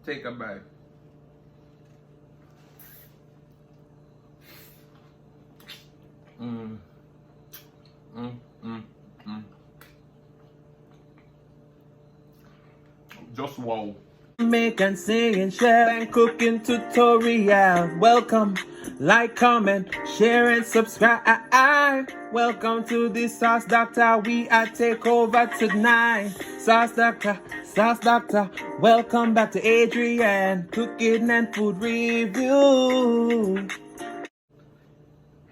take a bite. Mm. Mm, mm, mm. Just wow. Make and sing and share and cooking tutorial. Welcome, like, comment, share and subscribe. Welcome to the Sauce Doctor. We are take over tonight. Sauce Doctor, Sauce Doctor. Welcome back to Adrian, cooking and food review.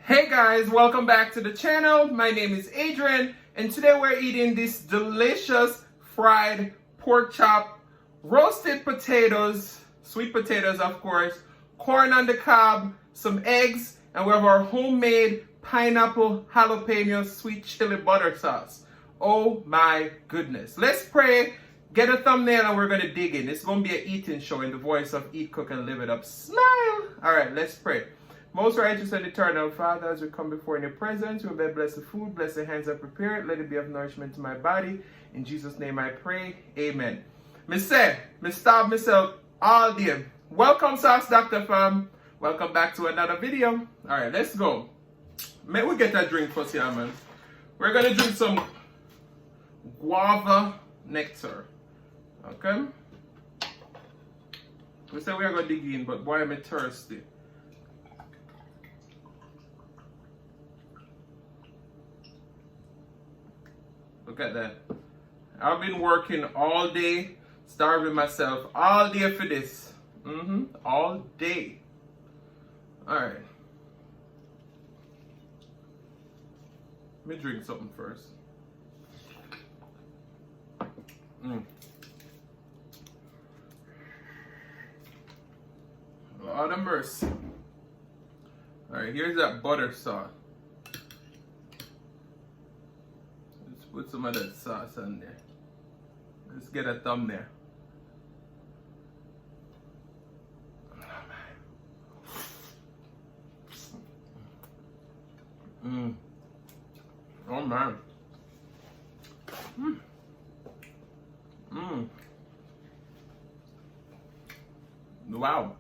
Hey guys, welcome back to the channel. My name is Adrian, and today we're eating this delicious fried pork chop, roasted potatoes, sweet potatoes of course, corn on the cob, some eggs, and we have our homemade pineapple jalapeno sweet chili butter sauce. Oh my goodness. Let's pray, get a thumbnail, and we're gonna dig in. It's gonna be an eating show in the voice of Eat, Cook, and Live It Up. Smile! Alright, let's pray. Most righteous and eternal Father, as we come before in your presence, we may bless the food, bless the hands that prepare it, let it be of nourishment to my body. In Jesus' name I pray, amen. Me starve myself all day. Welcome, Sauce Doctor fam. Welcome back to another video. Alright, let's go. May we get a drink first here, man. We're gonna drink some guava nectar. Okay? We said we are gonna dig in, but boy, I'm thirsty. Look at that. I've been working all day, starving myself all day for this. All day. Alright. Let me drink something first. Lord of mercy. Alright, here's that butter sauce. Put some of that sauce on there. Let's get a thumbnail. Oh man. Wow.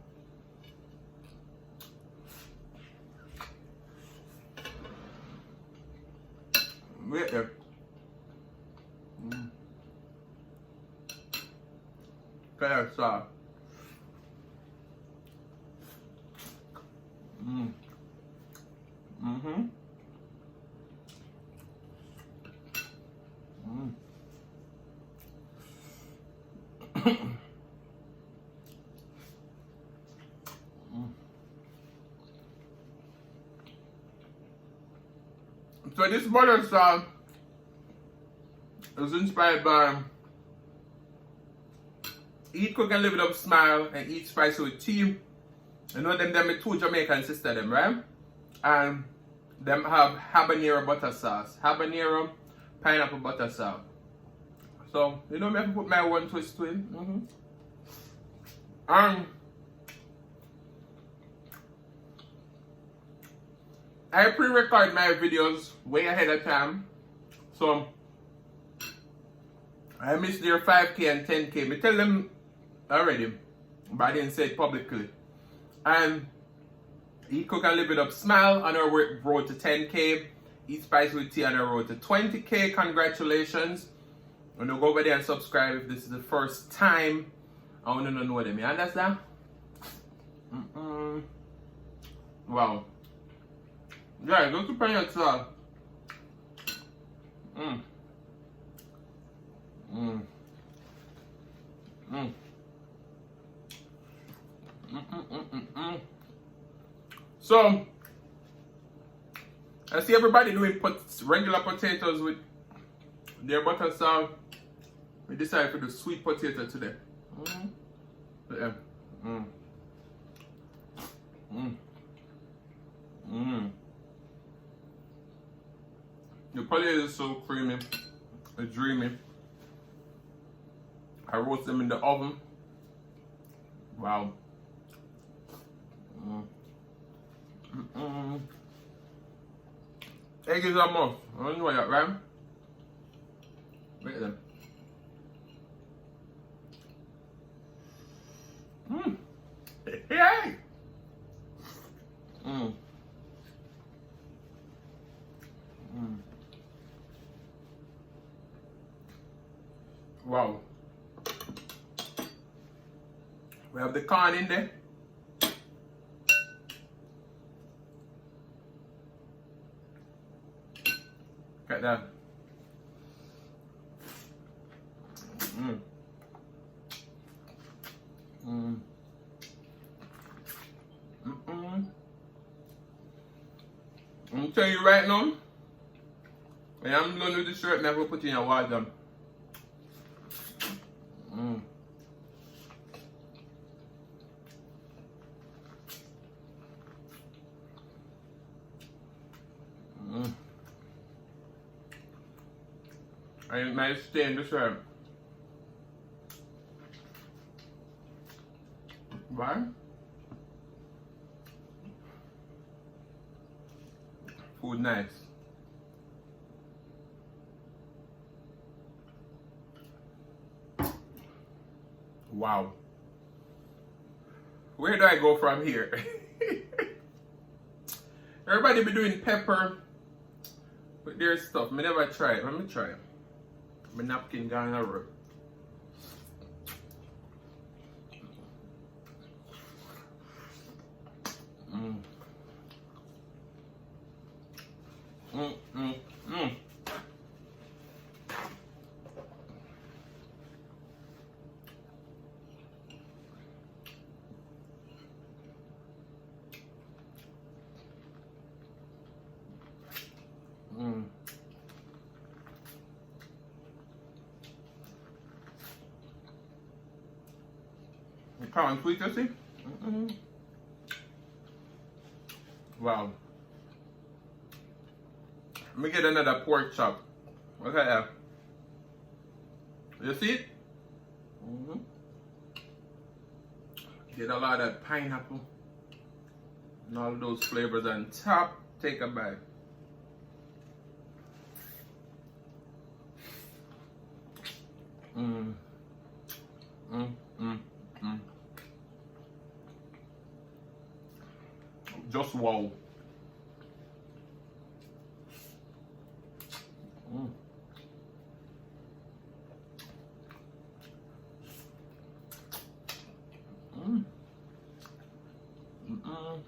Wait there. Fair sauce. So this butter sauce is inspired by Eat, Cook, and Live It Up, Smile, and Eat Spicy with Tea. You know them two Jamaican sisters, them, right? And them have habanero butter sauce. Habanero pineapple butter sauce. So, you know me, I have to put my one twist to it. I pre-record my videos way ahead of time. So, I missed their 5K and 10K. I tell them already, but I didn't say it publicly. And Eat, Cook, and Live It Up, Smile on our road to 10K. Eat Spice with Tea on our road to 20K. Congratulations. You know, go over there and subscribe if this is the first time. I want to know them. You understand? Wow. Yeah, go to prepare sauce. So, I see everybody doing regular potatoes with their butter sauce. We decided to do sweet potato today. Yeah. The potato is so creamy, it's dreamy. I roast them in the oven. Wow. Egg is a must. I don't know that, right? Look at them. Mm. Yay! Mm. Mm. Wow. We have the corn in there. Look at that. Mm. Mm. Mm-mm. I'm telling you right now, when I'm done with the shirt, I'm going to put it in a water. Mm. Mm. I might stay in the shirt. Why? Food nice. Wow. Where do I go from here? Everybody be doing pepper with their stuff. Me never try it. Let me try it. My napkin gone over. Mm. Mm, mm, mm. Mm. The corn sweet, you see? Mm-mm. Wow. Let me get another pork chop. Look at that. You see it? Mm-hmm. Get a lot of pineapple and all those flavors on top. Take a bite. Mm. Mm. Mm. Mm. Just wow. Mm. Mm. Mm-mm.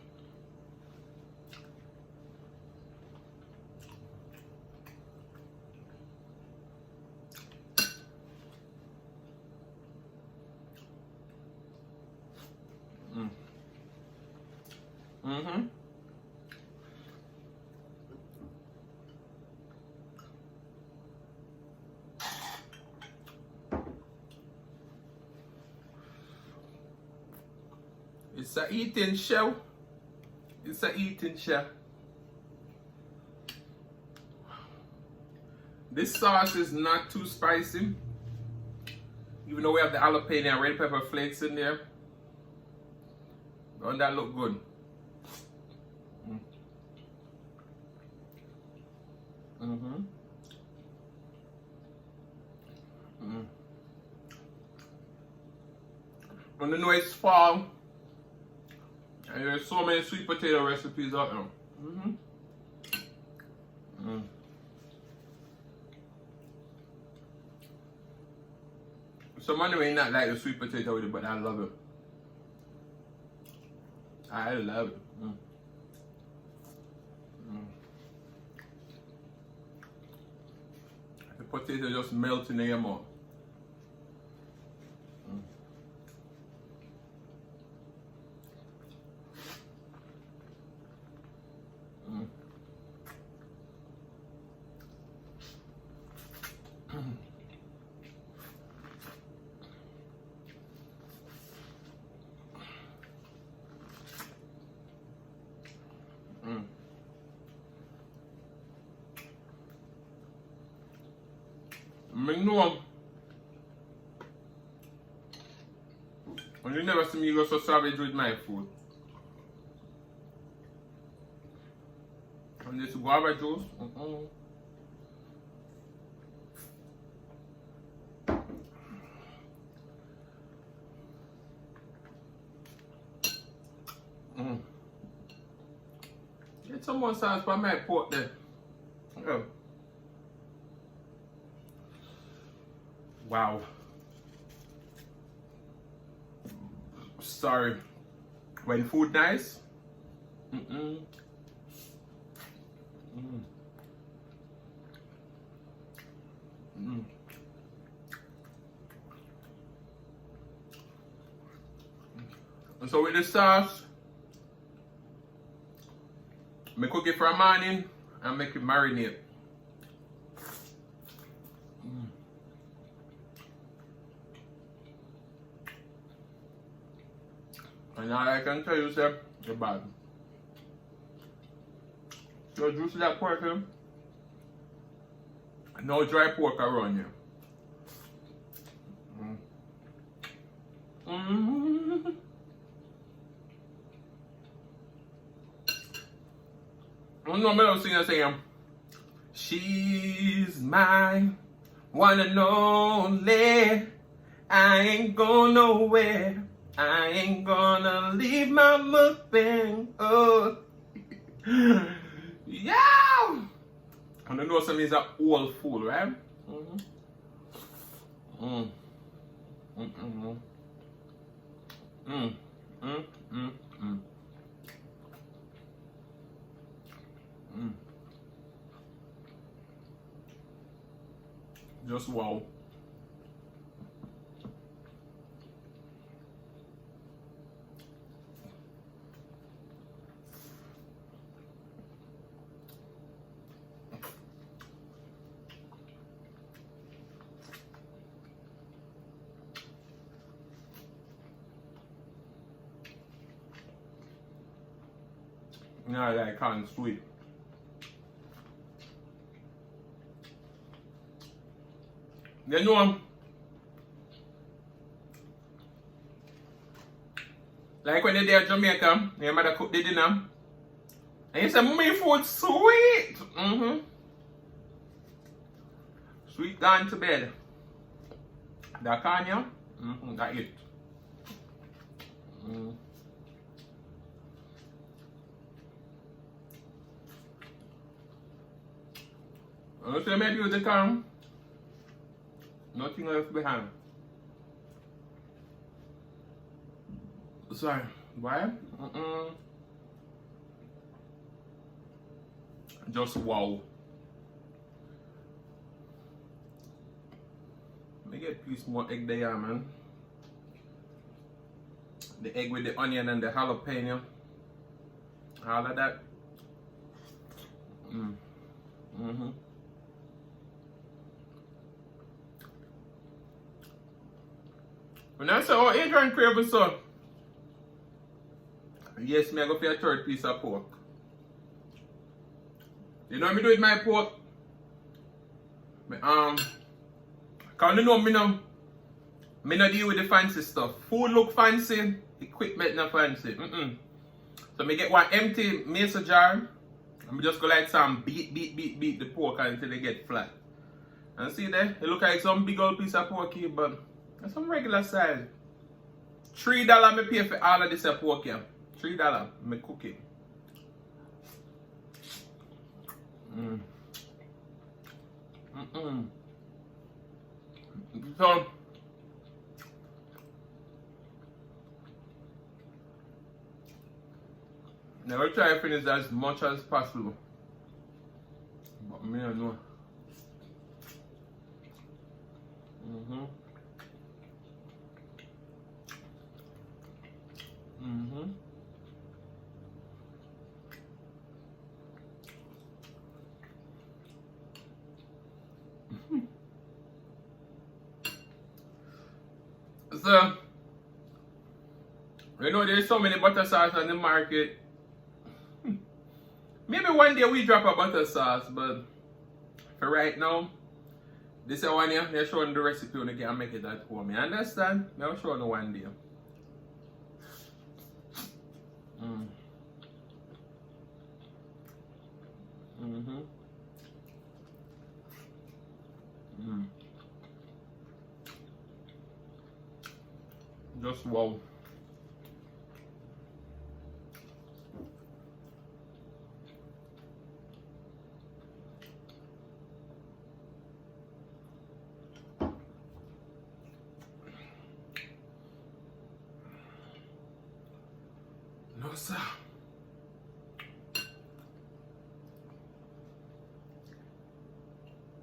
Mm. Mm-hmm. It's a eating show. It's a eating show. This sauce is not too spicy. Even though we have the jalapeno and red pepper flakes in there. Don't that look good? Mm. Mm-hmm. Mm. And you know it's fall. And there's so many sweet potato recipes out there. Mm-hmm. Mm. Someone may not like the sweet potato with it, but I love it. I love it. Mm. Mm. The potato just melts in your mouth. Mm. Mm. Mm. I know, and you never see me go so savage with my food. And this guava juice. Mm-mm. Get some more sauce for my pork there. Oh. Wow. Sorry. When food nice. So with the sauce, I cook it for a morning and make it marinate. And now I can tell you, sir, you're bad. So juice that pork, no dry pork around you. No, me don't sing a sing. She's mine, one and only. I ain't going nowhere. I ain't gonna leave my mukbang. Oh, yeah. And you know something is a old food, right? Just wow. Now that kind of sweet. You know, like when they're there in Jamaica, your mother cook the dinner, and you say, "Mommy, food sweet." Sweet gone to bed. That can you? That it. So maybe you the come. Nothing left behind. Sorry, why? Just wow. Let me get a piece more egg there, man. The egg with the onion and the jalapeno. All of that. When I say, oh, Adrian crave so. Yes, me I go for a third piece of pork. You know what me do with my pork? Cause you know me no deal with the fancy stuff. Food look fancy, equipment not fancy. So me get one empty mason jar and me just go like some beat the pork until it get flat. And see there, it look like some big old piece of pork here, but that's some regular size. $3 me pay for all of this pork here. $3 me cook it. So never try to finish as much as possible. But me I know. So, you know there's so many butter sauce on the market. Maybe one day we drop a butter sauce, but for right now, this is one here, they're showing the recipe and you can make it at home. You understand? They'll show you one day. Just wow. No, sir.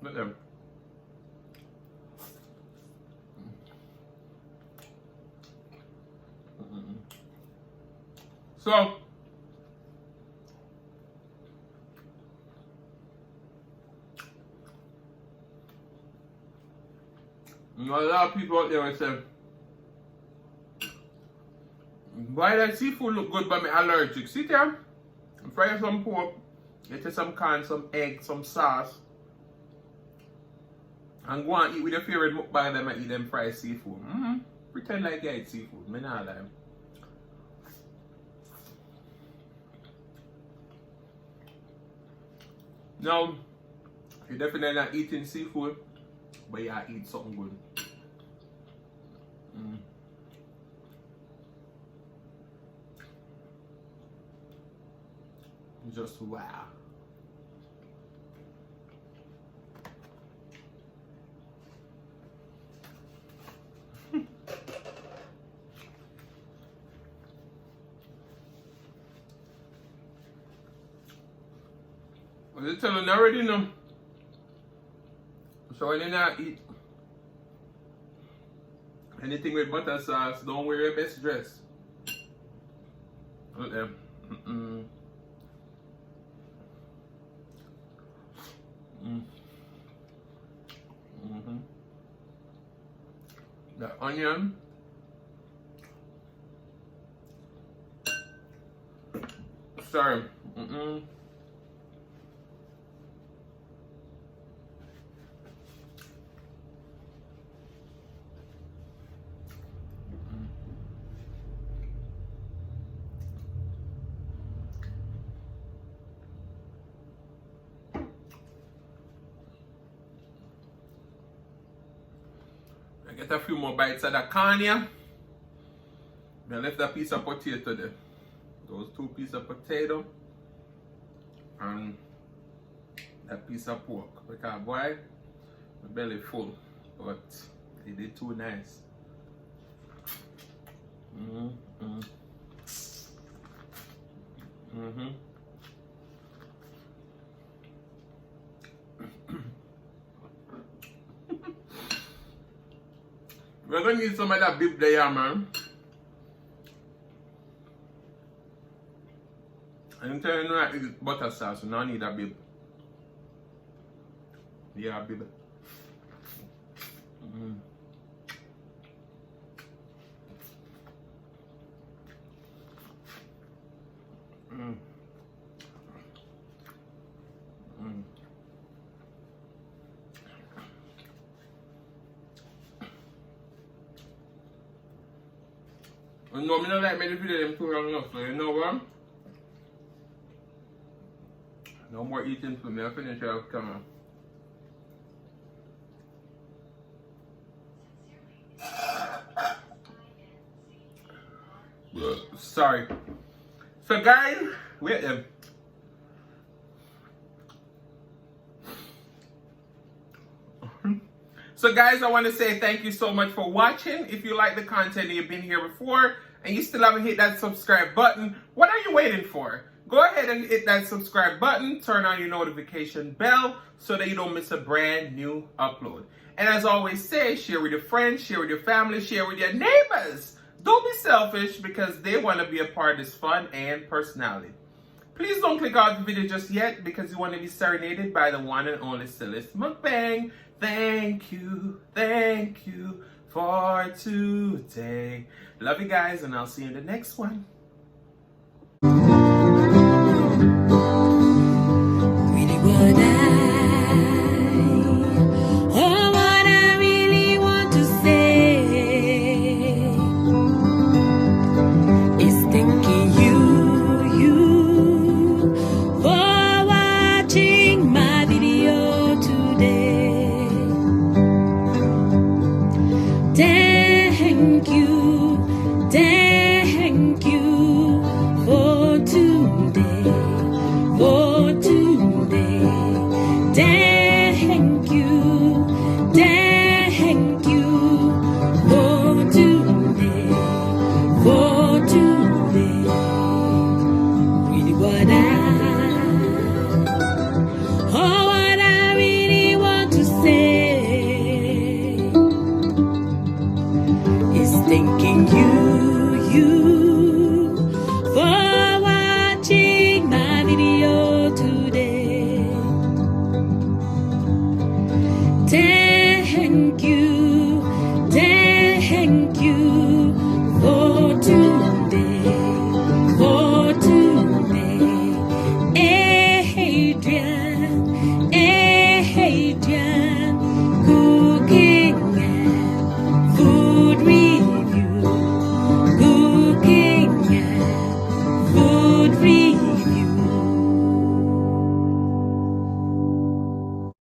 Look at them. So, you know, a lot of people out there will say, why that seafood look good but me allergic? Sit here, fry some pork, get you some corn, some egg, some sauce, and go and eat with your favorite mukbang them and eat them fried seafood. Pretend like you eat seafood, me not lie. Now, you're definitely not eating seafood, but you eat something good. Just wow. Well, they tell you already know. So when you not eat anything with butter sauce, don't wear your best dress. Look them. The onion. Sorry. I get a few more bites of that corn here. I left that piece of potato there. Those 2 pieces of potato and that piece of pork. Because boy, my belly full, but they did too nice. We're gonna need some of that beef there, man. I'm telling you, I eat butter sauce, so now I need a bib. Yeah, bib. You know, I don't like many video them too long enough, so you know what? No more eating for me. I'll finish off camera. Sorry. So guys, wait them. So guys, I want to say thank you so much for watching. If you like the content and you've been here before and you still haven't hit that subscribe button, what are you waiting for? Go ahead and hit that subscribe button, turn on your notification bell so that you don't miss a brand new upload. And as I always say, share with your friends, share with your family, share with your neighbors. Don't be selfish because they want to be a part of this fun and personality. Please don't click out the video just yet because you want to be serenaded by the one and only Celeste Mukbang. Thank you for today. Love you guys, and I'll see you in the next one.